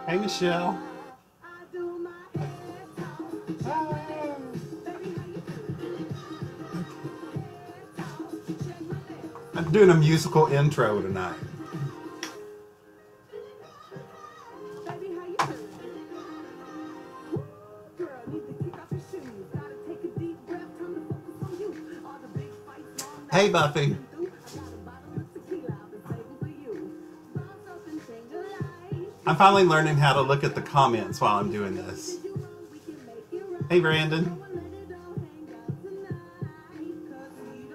Hey, Michelle. I'm doing a musical intro tonight. Hey, Buffy. I'm finally learning how to look at the comments while I'm doing this. Hey, Brandon.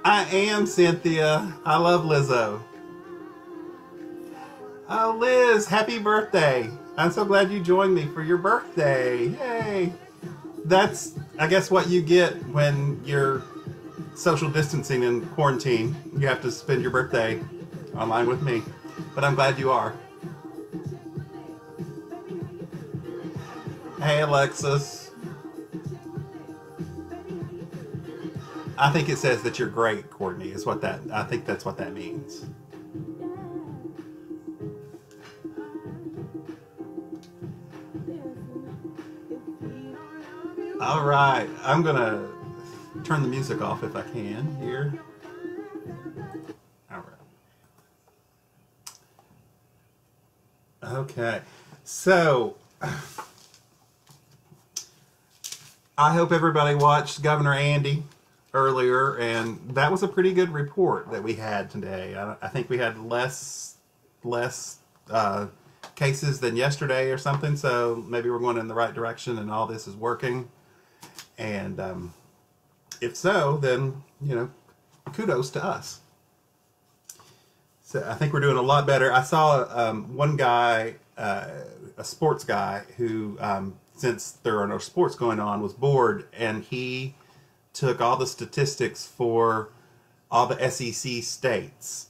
I am Cynthia. I love Lizzo. Oh, Liz, happy birthday. I'm so glad you joined me for your birthday. Yay. That's, I guess, what you get when you're social distancing and quarantine. You have to spend your birthday online with me. But I'm glad you are. Hey, Alexis. I think it says that you're great, Courtney, is what that, I think that's what that means. All right, I'm gonna turn the music off if I can here. All right. Okay, so I hope everybody watched Governor Andy earlier, and that was a pretty good report that we had today. I think we had less cases than yesterday or something, so maybe we're going in the right direction and all this is working. And if so, then, you know, kudos to us. So I think we're doing a lot better. I saw one guy, a sports guy, who, since there are no sports going on, was bored, and he took all the statistics for all the SEC states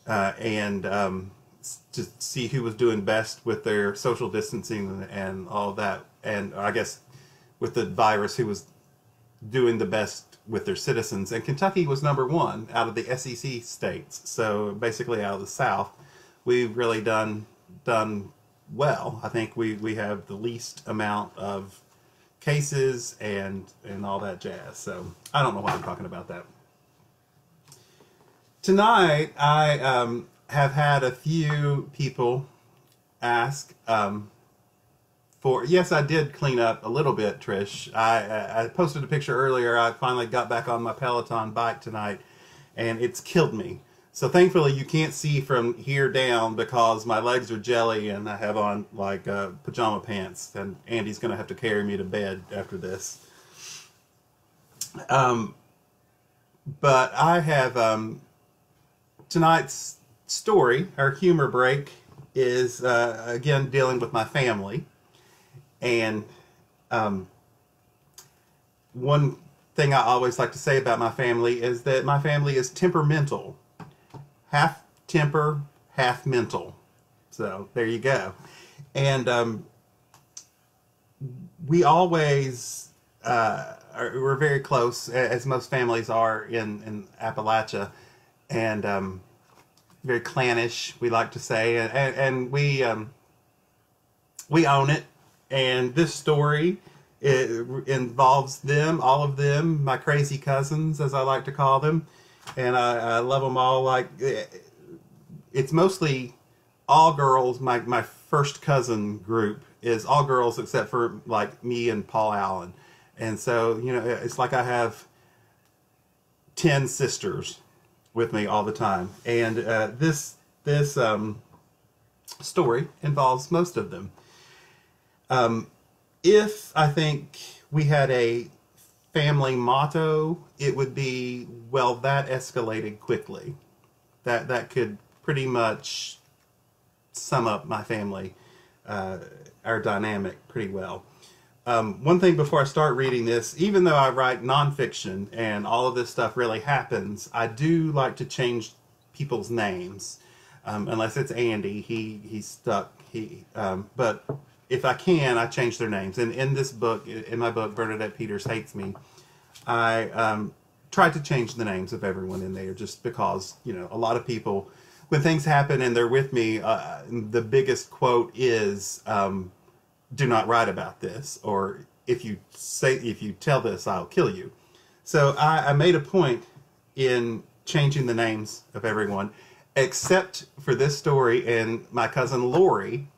and to see who was doing best with their social distancing and all that. And I guess with the virus, who was doing the best with their citizens. And Kentucky was #1 out of the SEC states. So basically out of the South, we've really done well. I think we have the least amount of cases and all that jazz. So I don't know why I'm talking about that. Tonight I have had a few people ask for, yes, I did clean up a little bit, Trish. I posted a picture earlier. I finally got back on my Peloton bike tonight, and it's killed me. So thankfully you can't see from here down because my legs are jelly and I have on like pajama pants, and Andy's going to have to carry me to bed after this. But I have tonight's story, our humor break, is again dealing with my family. And one thing I always like to say about my family is that my family is temperamental. Half temper, half mental. So there you go. And we always, we're very close, as most families are in Appalachia, and very clannish, we like to say, and we own it. And this story, it involves them, all of them, my crazy cousins, as I like to call them. And I love them all. Like, it's mostly all girls. My first cousin group is all girls except for, like, me and Paul Allen. And so, you know, it's like I have 10 sisters with me all the time. And this story involves most of them. If I think we had a family motto, it would be, well, that escalated quickly. That could pretty much sum up my family, our dynamic pretty well. One thing before I start reading this, even though I write nonfiction and all of this stuff really happens, I do like to change people's names. Unless it's Andy, he's stuck. But if I can, I change their names. And in this book, in my book, Bernadette Peters Hates Me, I tried to change the names of everyone in there just because, you know, a lot of people, when things happen and they're with me, the biggest quote is, do not write about this, or if you tell this, I'll kill you. So I made a point in changing the names of everyone, except for this story and my cousin Lori.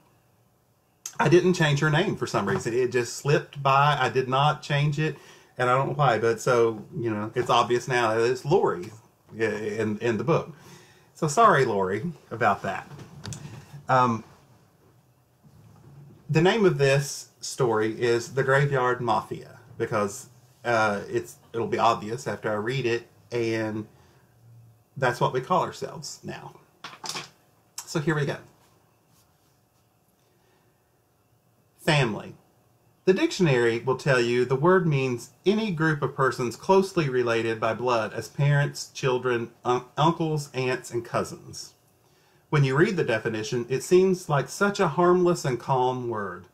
I didn't change her name for some reason. It just slipped by. I did not change it, and I don't know why, but so, you know, it's obvious now that it's Lori in the book. So sorry, Lori, about that. The name of this story is The Graveyard Mafia, because it'll be obvious after I read it, and that's what we call ourselves now. So here we go. Family. The dictionary will tell you the word means any group of persons closely related by blood as parents, children, uncles, aunts, and cousins. When you read the definition, it seems like such a harmless and calm word.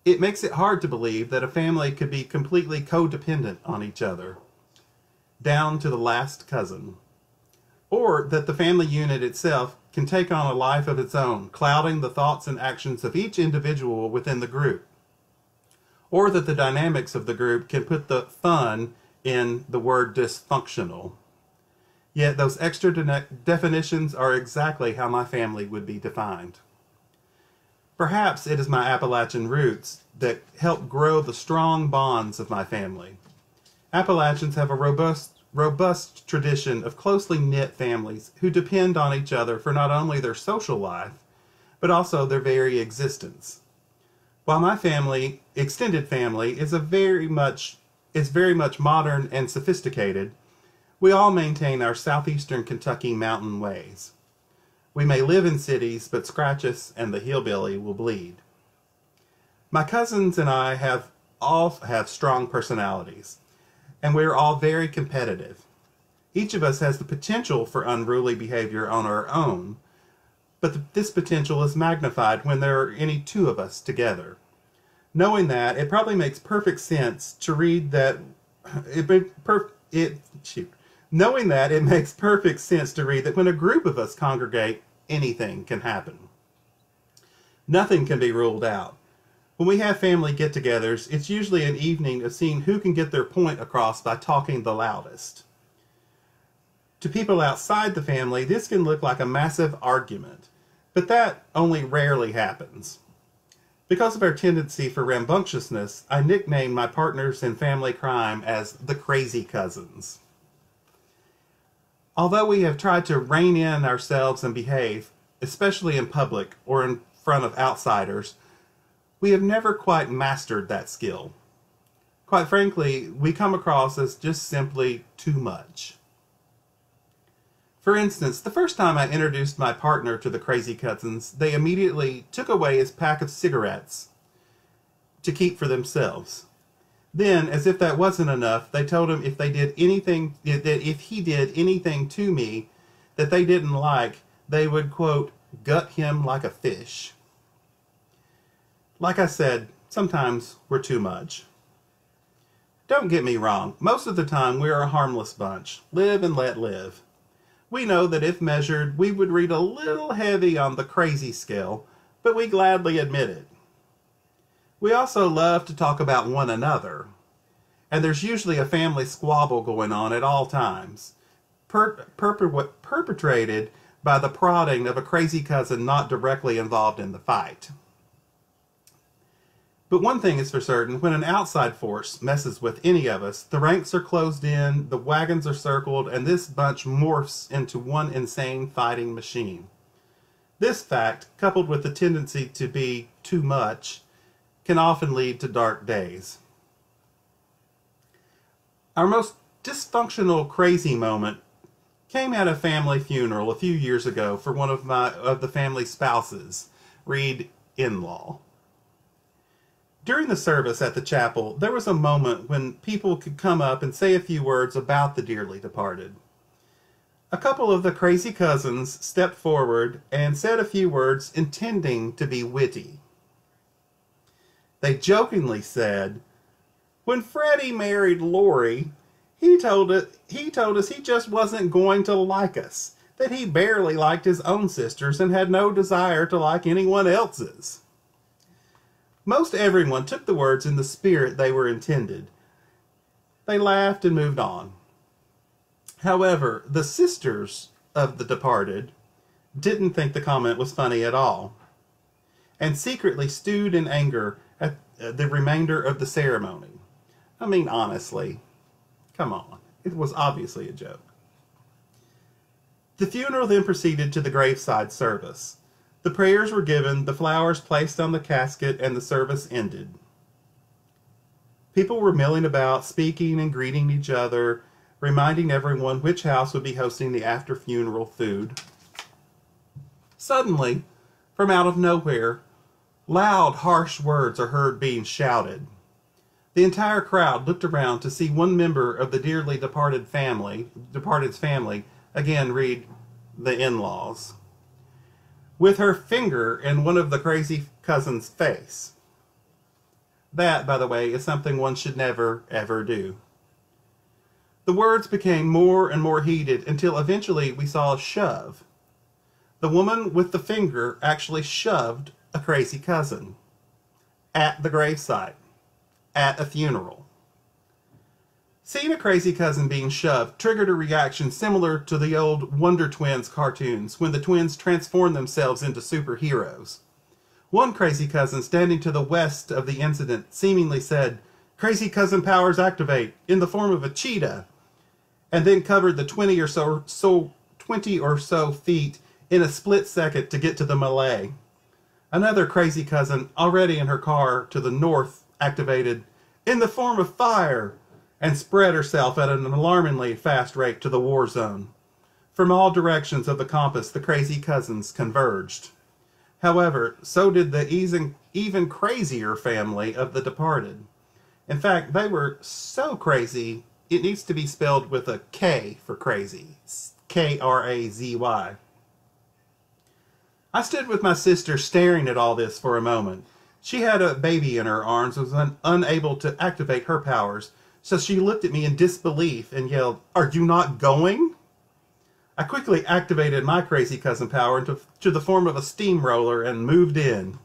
It makes it hard to believe that a family could be completely codependent on each other, down to the last cousin. Or that the family unit itself can take on a life of its own, clouding the thoughts and actions of each individual within the group. Or that the dynamics of the group can put the fun in the word dysfunctional. Yet those extra definitions are exactly how my family would be defined. Perhaps it is my Appalachian roots that help grow the strong bonds of my family. Appalachians have a robust tradition of closely knit families who depend on each other for not only their social life, but also their very existence. While my family, extended family, is very much modern and sophisticated, we all maintain our southeastern Kentucky mountain ways. We may live in cities, but scratch us and the hillbilly will bleed. My cousins and I all have strong personalities, and we're all very competitive. Each of us has the potential for unruly behavior on our own, but this potential is magnified when there are any two of us together. Knowing that, it probably makes perfect sense to read that Knowing that, it makes perfect sense to read that when a group of us congregate, anything can happen. Nothing can be ruled out. When we have family get-togethers, it's usually an evening of seeing who can get their point across by talking the loudest. To people outside the family, this can look like a massive argument, but that only rarely happens. Because of our tendency for rambunctiousness, I nicknamed my partners in family crime as the crazy cousins. Although we have tried to rein in ourselves and behave, especially in public or in front of outsiders, we have never quite mastered that skill. Quite frankly, we come across as just simply too much. For instance, the first time I introduced my partner to the crazy cousins, they immediately took away his pack of cigarettes to keep for themselves. Then, as if that wasn't enough, they told him if he did anything to me that they didn't like, they would, quote, gut him like a fish. Like I said, sometimes we're too much. Don't get me wrong, most of the time we're a harmless bunch. Live and let live. We know that if measured, we would read a little heavy on the crazy scale, but we gladly admit it. We also love to talk about one another, and there's usually a family squabble going on at all times, perpetrated by the prodding of a crazy cousin not directly involved in the fight. But one thing is for certain, when an outside force messes with any of us, the ranks are closed in, the wagons are circled, and this bunch morphs into one insane fighting machine. This fact, coupled with the tendency to be too much, can often lead to dark days. Our most dysfunctional crazy moment came at a family funeral a few years ago for one of the family spouses, read in-law. During the service at the chapel, there was a moment when people could come up and say a few words about the dearly departed. A couple of the crazy cousins stepped forward and said a few words intending to be witty. They jokingly said, "When Freddie married Lori, he told us he just wasn't going to like us, that he barely liked his own sisters and had no desire to like anyone else's." Most everyone took the words in the spirit they were intended. They laughed and moved on. However, the sisters of the departed didn't think the comment was funny at all, and secretly stewed in anger at the remainder of the ceremony. I mean, honestly, come on. It was obviously a joke. The funeral then proceeded to the graveside service. The prayers were given, the flowers placed on the casket, and the service ended. People were milling about, speaking and greeting each other, reminding everyone which house would be hosting the after-funeral food. Suddenly, from out of nowhere, loud, harsh words are heard being shouted. The entire crowd looked around to see one member of the dearly departed's family, again read the in-laws, with her finger in one of the crazy cousin's face. That, by the way, is something one should never, ever do. The words became more and more heated until eventually we saw a shove. The woman with the finger actually shoved a crazy cousin at the gravesite, at a funeral. Seeing a crazy cousin being shoved triggered a reaction similar to the old Wonder Twins cartoons when the twins transformed themselves into superheroes. One crazy cousin standing to the west of the incident seemingly said, "Crazy cousin powers activate," in the form of a cheetah, and then covered the 20 or so feet in a split second to get to the melee. Another crazy cousin, already in her car to the north, activated, "in the form of fire," and spread herself at an alarmingly fast rate to the war zone. From all directions of the compass, the crazy cousins converged. However, so did the even crazier family of the departed. In fact, they were so crazy, it needs to be spelled with a K for crazy. K-R-A-Z-Y. I stood with my sister staring at all this for a moment. She had a baby in her arms and was unable to activate her powers, so she looked at me in disbelief and yelled, "Are you not going?" I quickly activated my crazy cousin power to the form of a steamroller and moved in.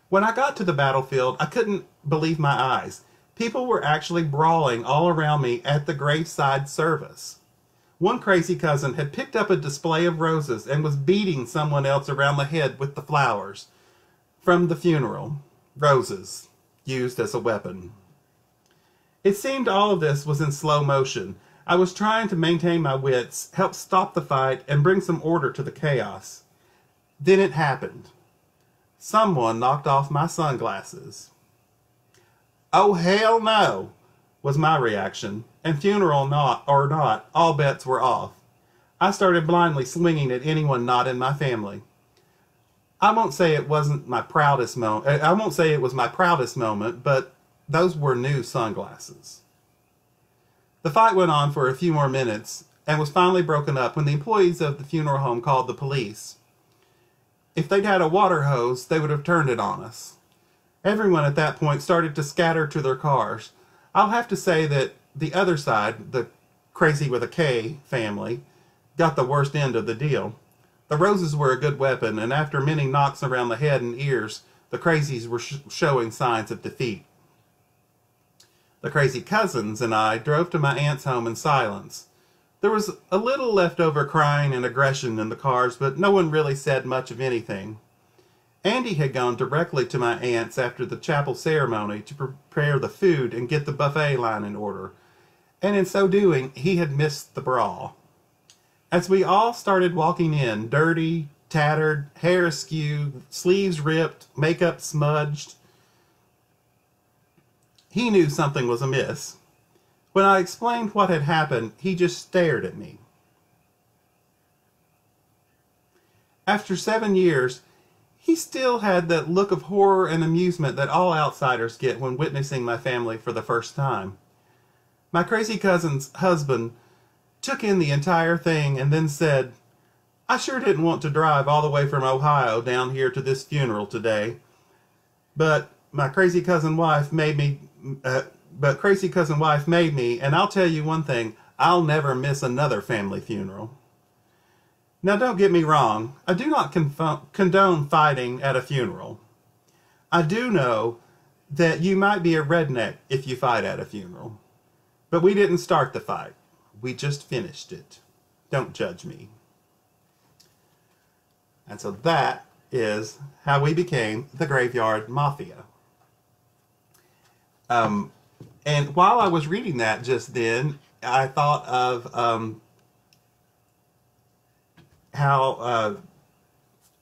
When I got to the battlefield, I couldn't believe my eyes. People were actually brawling all around me at the graveside service. One crazy cousin had picked up a display of roses and was beating someone else around the head with the flowers from the funeral. Roses, used as a weapon. It seemed all of this was in slow motion. I was trying to maintain my wits, help stop the fight, and bring some order to the chaos. Then it happened. Someone knocked off my sunglasses. "Oh, hell no," was my reaction, and funeral or not, all bets were off. I started blindly swinging at anyone not in my family. I won't say it was my proudest moment, but those were new sunglasses. The fight went on for a few more minutes and was finally broken up when the employees of the funeral home called the police. If they'd had a water hose, they would have turned it on us. Everyone at that point started to scatter to their cars. I'll have to say that the other side, the crazy with a K family, got the worst end of the deal. The roses were a good weapon, and after many knocks around the head and ears, the crazies were showing signs of defeat. The crazy cousins and I drove to my aunt's home in silence. There was a little leftover crying and aggression in the cars, but no one really said much of anything. Andy had gone directly to my aunt's after the chapel ceremony to prepare the food and get the buffet line in order, and in so doing, he had missed the brawl. As we all started walking in, dirty, tattered, hair askew, sleeves ripped, makeup smudged, he knew something was amiss. When I explained what had happened, he just stared at me. After 7 years, he still had that look of horror and amusement that all outsiders get when witnessing my family for the first time. My crazy cousin's husband took in the entire thing and then said, "I sure didn't want to drive all the way from Ohio down here to this funeral today, but crazy cousin wife made me, and I'll tell you one thing, I'll never miss another family funeral." Now don't get me wrong, I do not condone fighting at a funeral. I do know that you might be a redneck if you fight at a funeral. But we didn't start the fight. We just finished it. Don't judge me. And so that is how we became the Graveyard Mafia. And while I was reading that just then, I thought of how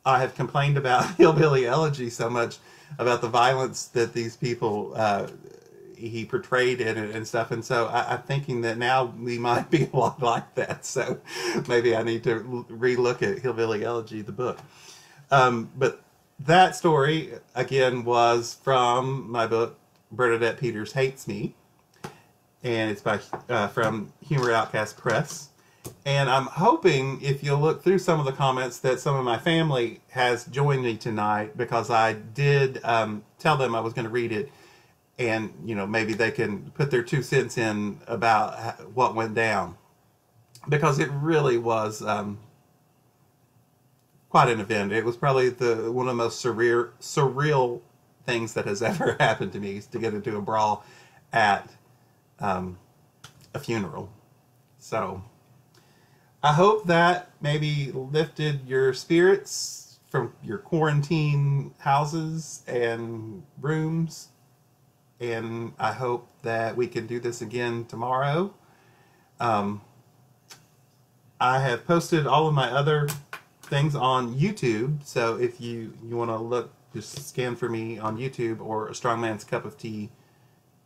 I have complained about Hillbilly Elegy so much, about the violence that these people he portrayed in it and stuff. And so I'm thinking that now we might be a lot like that. So maybe I need to re-look at Hillbilly Elegy, the book. But that story, again, was from my book, Bernadette Peters Hates Me. And it's by from Humor Outcast Press. And I'm hoping, if you'll look through some of the comments, that some of my family has joined me tonight, because I did tell them I was going to read it. And, you know, maybe they can put their 2 cents in about what went down. Because it really was quite an event. It was probably one of the most surreal things that has ever happened to me, is to get into a brawl at a funeral. So I hope that maybe lifted your spirits from your quarantine houses and rooms. And I hope that we can do this again tomorrow. I have posted all of my other things on YouTube. So if you want to look, just scan for me on YouTube, or A Strongman's Cup of Tea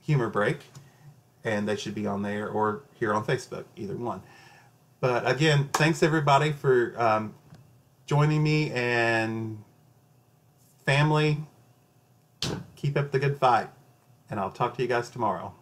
Humor Break. And they should be on there, or here on Facebook, either one. But again, thanks everybody for joining me, and family, keep up the good fight. And I'll talk to you guys tomorrow.